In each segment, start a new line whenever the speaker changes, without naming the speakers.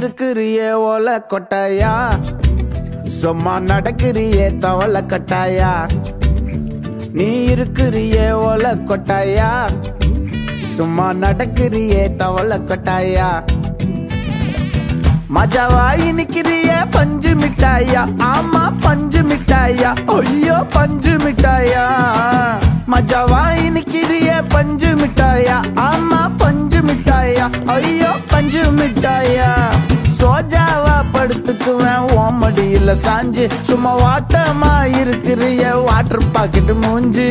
இருக்கிறியே ஓல கொட்டாயா, சும்மா நடக்கிறியே தவள கட்டாயா. நீ இருக்கிறியே ஓல கொட்டாயா, சும்மா நடக்கிறியே தவள கட்டாயா. மஜாவாய் நிக்கிறிய பஞ்சு மிட்டாயா, ஆமா பஞ்சு மிட்டாயா, ஐயோ பஞ்சு மிட்டாயா. மஜாவாய் நிக்கிறிய பஞ்சு மிட்டாயா, ஆமா பஞ்சு மிட்டாயா, ஐயோ பஞ்சு மிட்டாயா. சோஜாவா படுத்துக்குவேன் ஓமடியில சாஞ்சு, சும்மா வாட்டமா இருக்கிறிய வாட்டர் பாக்கெட் மூஞ்சி.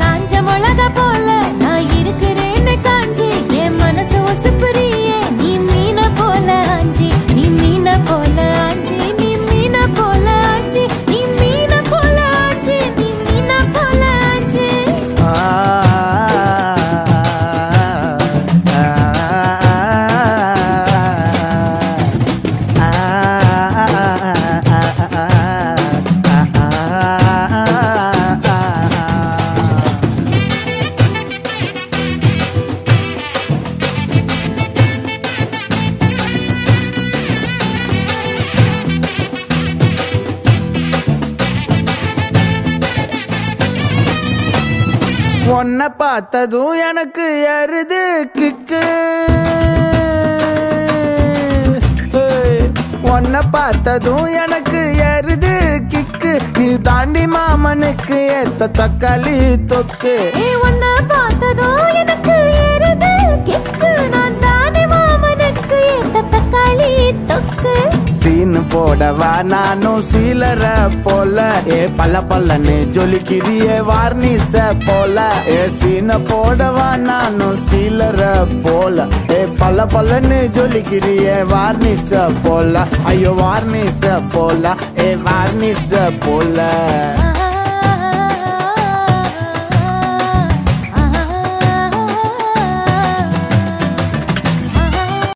காஞ்ச மிளகா போல நான் இருக்கிறேன்னு காஞ்சி, என் மனசு ஒசுப்புறியே நீ மீன போல ஆஞ்சி, நீ மீன போல ஆஞ்சி, நீ மீன போல ஆஞ்சி, நீ மீன போல ஆஞ்சி, நீ மீன போல ஆஞ்சி.
உன்னை பார்த்ததும் எனக்கு ஏறுது கிக்கு, உன்னை பார்த்ததும் எனக்கு ஏறுது கிக்கு. நீ தாண்டி மாமனுக்கு ஏத்த தக்காளி தொக்கு.
உன்னை பார்த்ததும் எனக்கு ஏறுது கிக்கு, நான் தாண்டி மாமனுக்கு ஏத்த தக்காளி தொக்கு.
சீனு போடவா நானும் சீலர போல, பல்ல பல்லன்னு ஜொலிக்கிறியே வார்னிச போல. சீன போடவா நானும் சீலர போல, பல்ல பல்லன்னு ஜொலிக்கிறியே வார்னிச போல. ஐயோ வார்னிச போல, வார்னிச போல.